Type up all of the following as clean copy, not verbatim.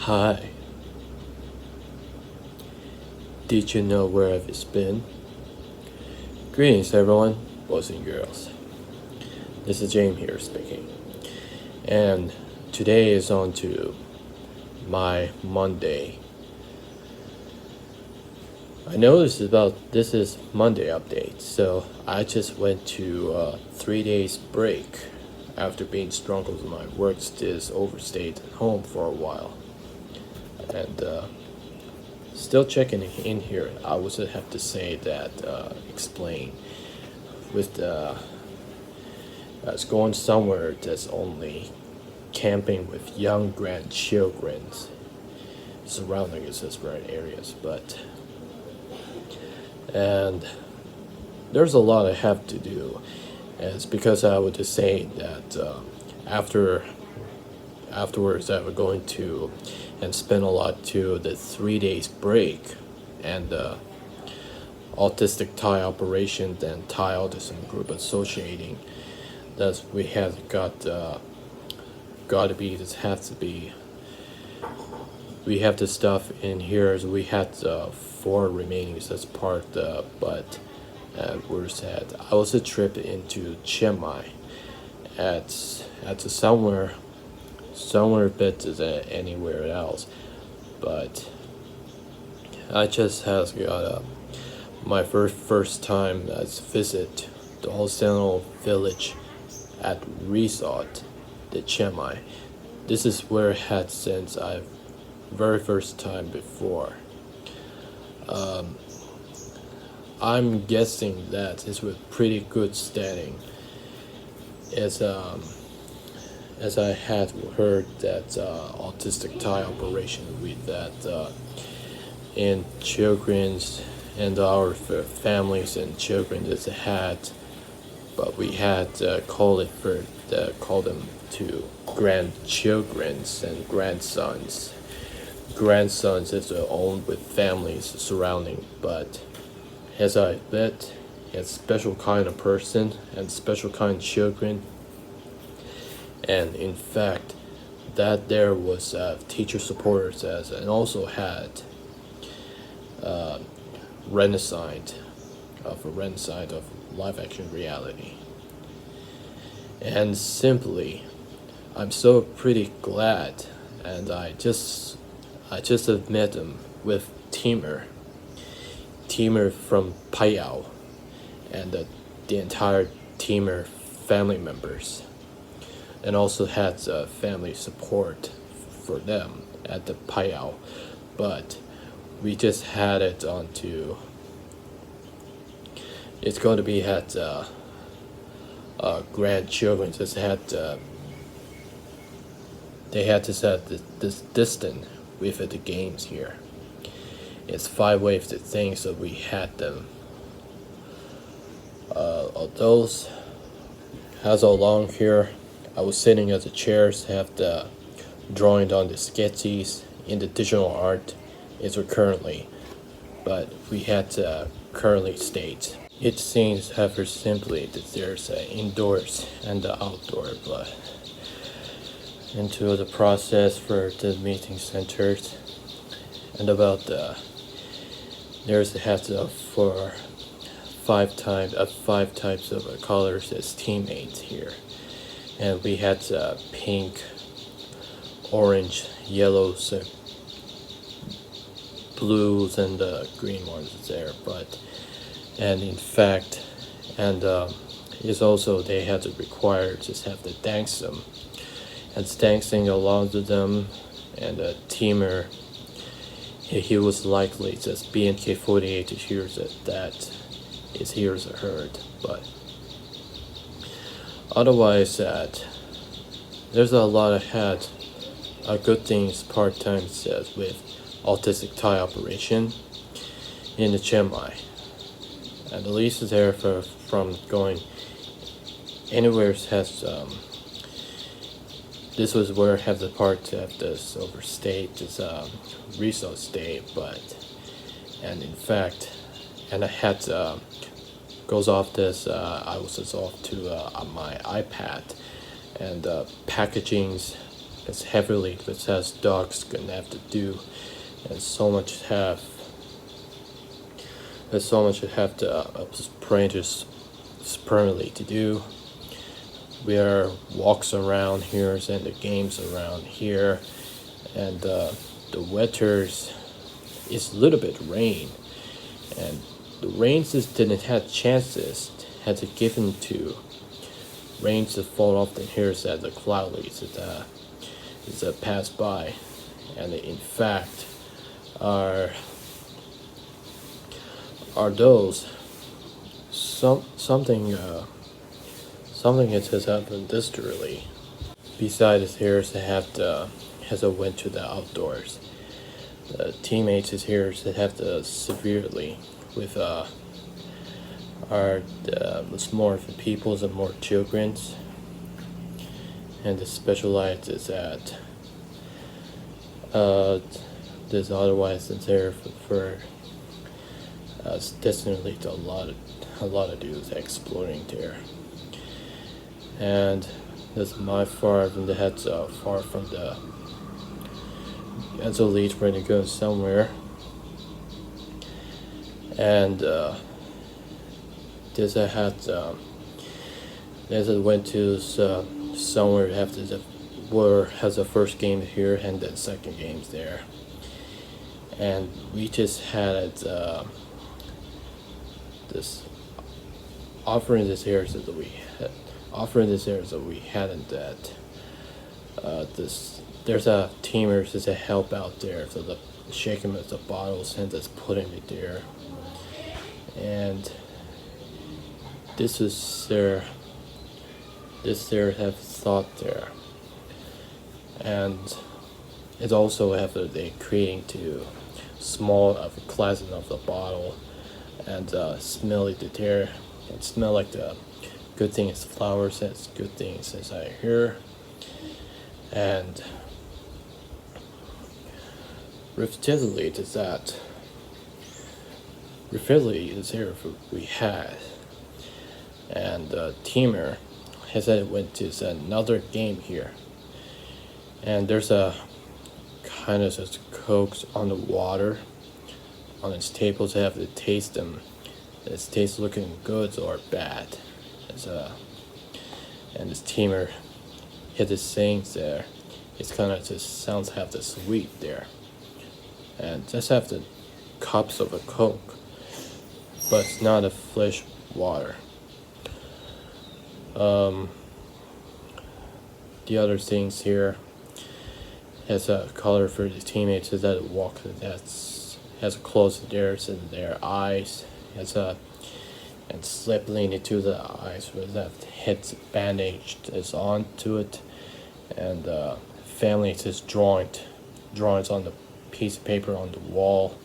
Hi, did you know where I've been? Greetings, everyone, boys and girls. This is James here speaking, and today is on to my Monday. I know this is Monday update, so I just went to 3 days break after being strung with my work. Just overstayed at home for a while, and still checking in here. I would have to say that explain with going somewhere that's only camping with young grandchildren surrounding us as right areas, and there's a lot I have to do. And it's because I would just say that afterwards I was going to and spend a lot to the 3 days break and autistic Thai operations and Thai autism group associating that we have got to be, this has to be, we have the stuff in here as we had 4 remaining as part but we're sad. I was a trip into Chiang Mai at somewhere better than anywhere else, but I just has got my first time as visit the Holsteno village at resort the Chiang Mai. This is where I had since I very first time before. I'm guessing that it's with pretty good standing as I had heard that autistic Thai operation with that in children's and our families and children that had, but we had call them to grandchildrens and grandsons. Grandsons is owned with families surrounding, but as I bet, it's special kind of person and special kind of children. And in fact, that there was teacher supporters as and also had renaissance of live action reality. And simply, I'm so pretty glad, and I just have met him with Timur from Payao, and the entire Timur family members, and also had family support for them at the Payao, but we just had it on to, it's going to be at grandchildren just had they had to set this distance with the games here. It's 5 waves of things that we had them. Those as along here, I was sitting at the chairs, have the drawing on the sketches in the digital art is currently, but we had currently state. It seems however simply that there's indoors and the outdoor, but into the process for the meeting centers and about there's a hat for 5 types of colors as teammates here, and we had pink, orange, yellows, blues, and green ones there. But and in fact, and is also they had to require just have to dance them and dancing along to them, and Timur. He was likely just BNK48 to hear that is hears heard, but otherwise that there's a lot of had good things part-time says with autistic Thai operation in the Chiang Mai, and the least is there from going anywhere has this was where I have the part of this overstayed this resort stay, but and in fact, and I had goes off this. I was just off to my iPad and packagings it's heavily possessed dogs gonna have to do, and so much have. There's so much you have to apprentice permanently to do. We are walks around here and the games around here, and the weathers is a little bit rain, and the rains just didn't have chances had to given to rains to fall off the hills as the clouds that pass by, and in fact are those something has happened disturbingly. Besides here has a went to the outdoors. The teammates is here that have to severely with are the more peoples and more childrens, and the specialized is that there's otherwise is there for definitely a lot of dudes exploring there, and that's my far from the heads far from the as a lead when it goes somewhere, and this I had as I went to somewhere after the where has the first game here and then second games there, and we just had this offering this areas that we had offering this areas that we hadn't that this there's a teamers there's a help out there so the shaking with the bottles and just putting it there, and this is their have thought there, and it also after they creating to small of a class of the bottle and smell it there and smell like the good things flowers as good things as I hear, and repeatedly is that repeatedly is here we had, and teamer has said it went to another game here, and there's a kind of just cokes on the water on its tables. They have to taste them. Its taste looking good or bad. And this teamer hit his sayings there. It's kind of just sounds have the sweet there, and just have the cups of a Coke, but it's not a fresh water. The other things here has a color for the teammates is that walk that's has closed theirs in their eyes, has a and slippening into the eyes with that head bandaged is onto it, and family is drawings on the piece of paper on the wall.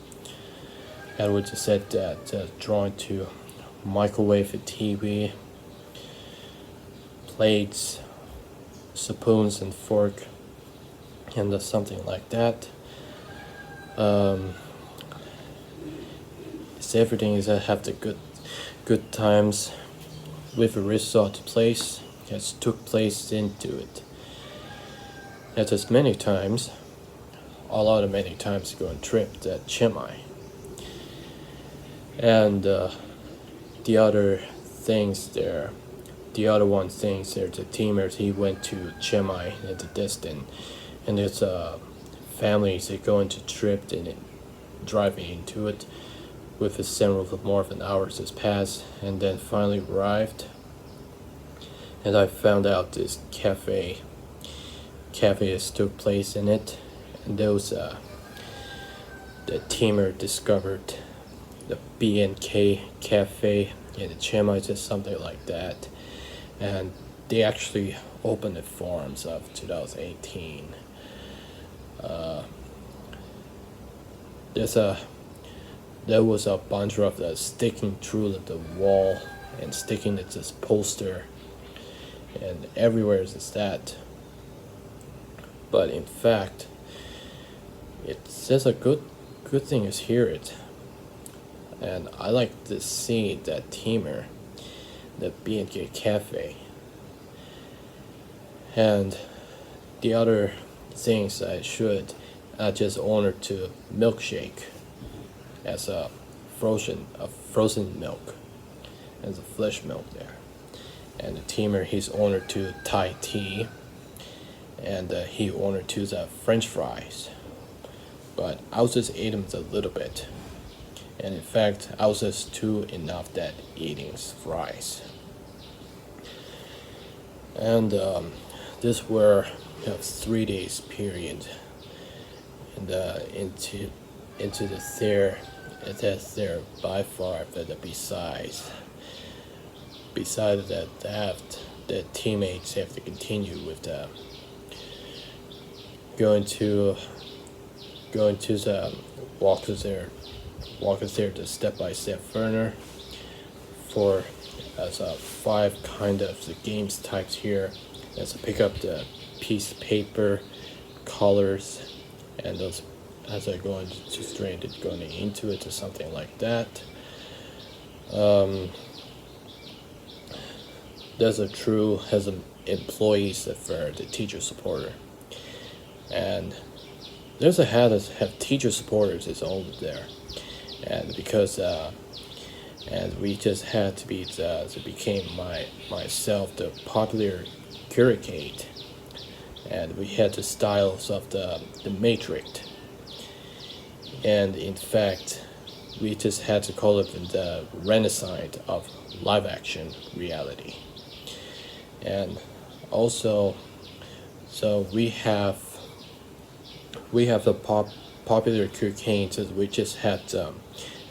Edward just said that drawing to microwave TV, plates, spoons and fork, and something like that. It's everything is that have the good times with a resort place has took place into it. That is many times, a lot of many times go on trip to Chiang Mai. And the other things there, the other one things there, the teamers he went to Chiang Mai at the distance, and there's families that go into trip and driving into it with a several more of an hours has passed, and then finally arrived, and I found out this cafe has took place in it, and those the teamer discovered the B&K cafe in the Chiang Mai, just something like that, and they actually opened the forums of 2018. There was a bunch of the sticking through the wall and sticking to this poster, and everywhere is that. But in fact, it's just a good thing is hear it, and I like to see that teamer, the B&K cafe, and the other things I should just order to milkshake as a frozen milk, as a fresh milk there. And the teamer, he's ordered to Thai tea, and he ordered to the French fries. But I was just eating a little bit, and in fact, I was just too enough that eating fries. And this were 3 days period, and into the there, it has there by far. But besides that, the teammates have to continue with the going to the walkers there the step-by-step further for as a 5 kind of the games types here, as to pick up the piece of paper, colors, and those as I go into straight it going into it or something like that. There's a true has an employees for the teacher supporter, and there's a have teacher supporters is all there, and because and we just had to be became myself the popular curricate, and we had the styles of the Matrix, and in fact we just had to call it the renaissance of live action reality. And also, so we have the popular curricanes that we just had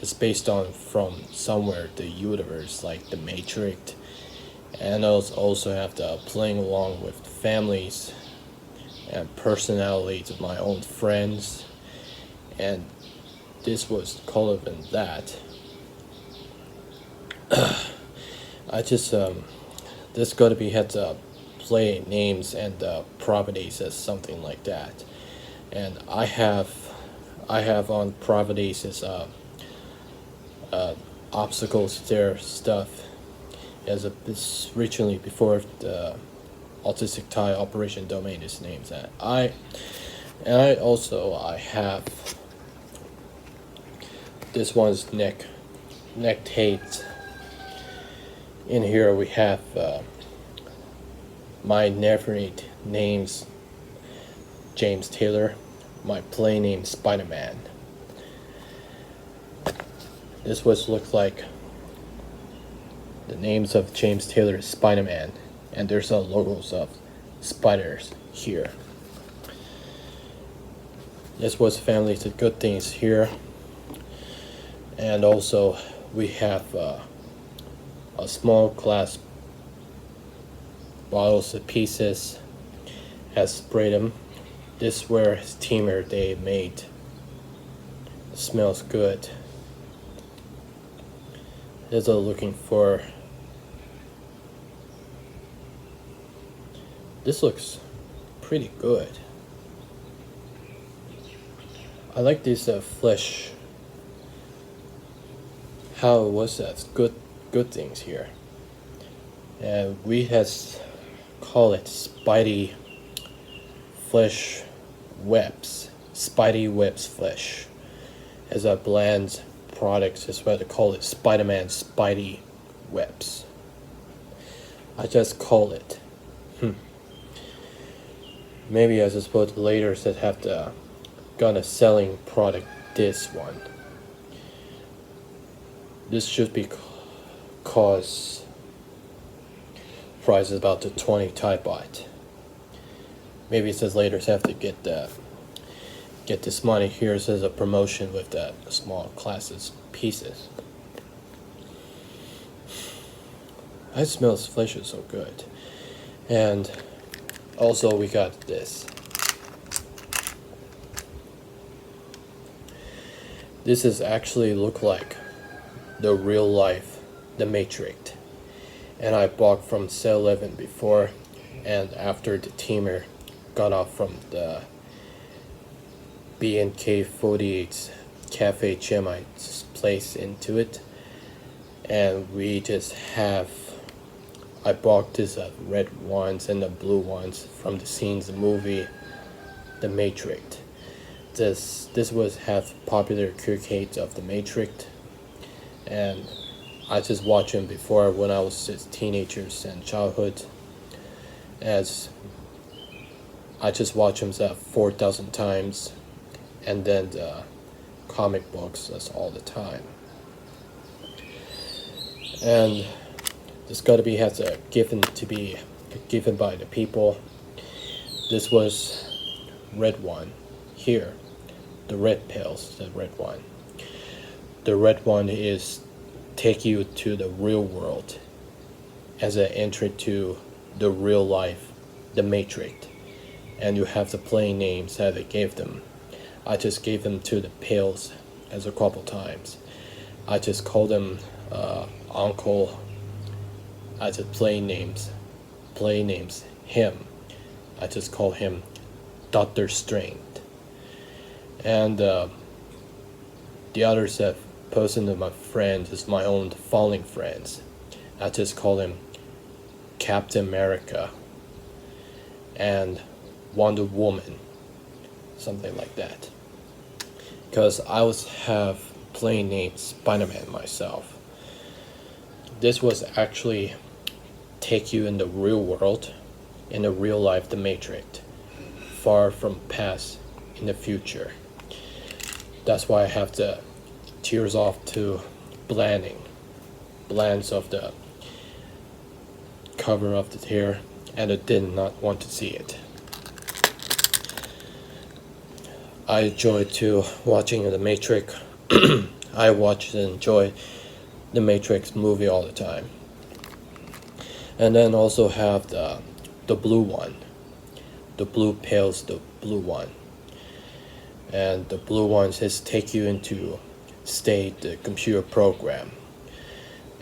it's based on from somewhere the universe like the Matrix, and also have the playing along with families and personalities of my own friends, and this was called in that. I just this got to be had to play names and properties as something like that, and I have on properties as obstacles there stuff as this originally before the autistic tie operation domain is named that. I have this one's neck tape. In here we have my navigate name's James Taylor, my play name Spider-Man. This was look like the names of James Taylor is Spider-Man, and there's logos of spiders here. This was families of good things here, and also we have a small glass bottles of pieces has sprayed them. This where his teamer they made. It smells good. Is looking for. This looks pretty good. I like these flesh. How was that? Good things here. And we has call it Spidey flesh webs. Spidey webs flesh. As a blend products is what they call it, Spider-Man Spidey webs. I just call it. Maybe I suppose later that have the gonna selling product this one. This should be cause price is about the 20 type bot. Maybe it says later have to get this money. Here it says a promotion with the small classes pieces. It smells flesh is so good. And also we got this. This is actually look like the real life, the Matrix. And I bought from 7-Eleven before, and after the teamer got off from the B&K 48's Cafe Chemite's place into it, and we just have I bought this red ones and the blue ones from the scenes of the movie The Matrix. This was half popular cricket of The Matrix, and I just watched him before when I was just teenagers and childhood. As I just watched him 4,000 times, and then the comic books that's all the time. And this gotta be has a given to be given by the people. This was red one here, the red pills, the red one. The red one is take you to the real world as an entry to the real life, the Matrix, and you have the plain names that they gave them. I just gave them to the pills as a couple times. I just called them Uncle. I just plain names, him. I just call him Dr. Strange. And the others that person of my friends is my own falling friends. I just call him Captain America and Wonder Woman, something like that. Because I was have plain name Spider-Man myself. This was actually take you in the real world, in the real life, the Matrix, far from past, in the future. That's why I have the tears off to blends of the cover of the tear, and I did not want to see it. I enjoy too watching the Matrix. I watch and enjoy the Matrix movie all the time. And then also have the blue one, the blue pills, the blue one. And the blue ones just take you into state the computer program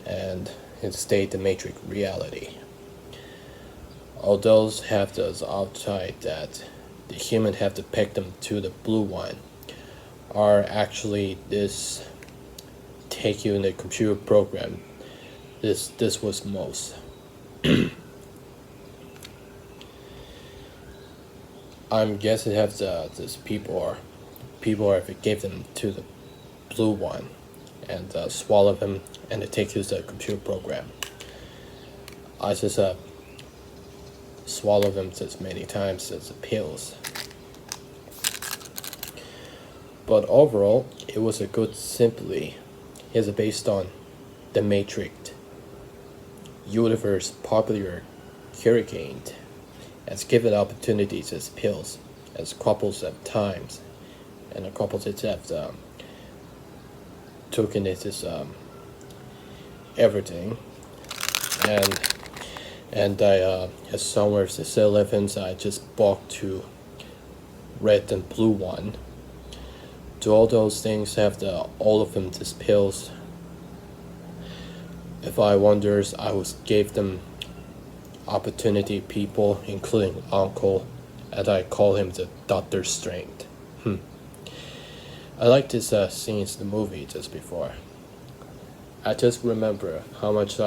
and it state the Matrix reality. All those have those outside that the human have to pick them to the blue one are actually this take you in the computer program. This was most. I'm guessing have this people are if it gave them to the blue one and swallow them and it takes you to the computer program. I just swallow them as many times as the pills. But overall, it was a good simply. It's based on the Matrix universe popular hurricane has given opportunities as pills as couples of times and the couples that have taken it as everything and I as somewhere the 7-Elevens I just bought to red and blue one. Do all those things have all of them just pills? If I wonders, I was gave them opportunity people, including Uncle, and I call him the Dr. Strange. I like this scenes in the movie just before. I just remember how much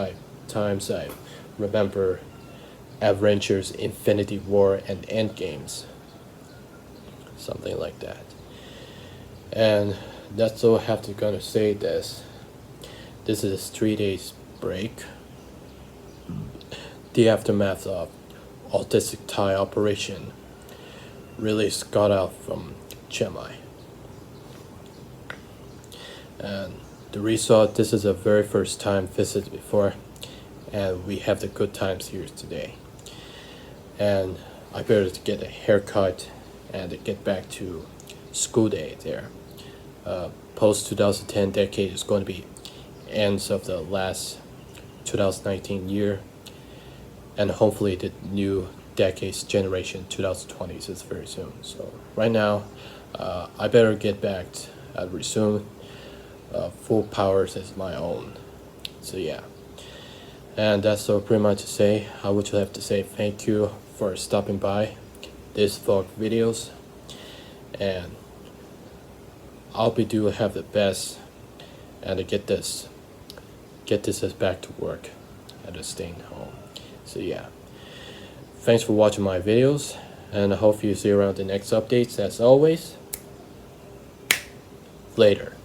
times I remember Avengers, Infinity War, and Endgames, something like that. And that's all I have to gonna say this. This is a 3 days break. The aftermath of autistic Thai operation really got out from Chiang Mai. And the result, this is a very first time visit before, and we have the good times here today. And I better get a haircut and get back to school day there. Post 2010 decade is going to be ends of the last 2019 year, and hopefully the new decade's generation 2020s is very soon. So right now I better get back resume full powers as my own. So yeah, and that's all pretty much to say. I would just have to say thank you for stopping by this vlog videos, and I'll be do have the best and to get this as back to work and to staying home. So yeah, thanks for watching my videos, And I hope you see you around the next updates. As always, later.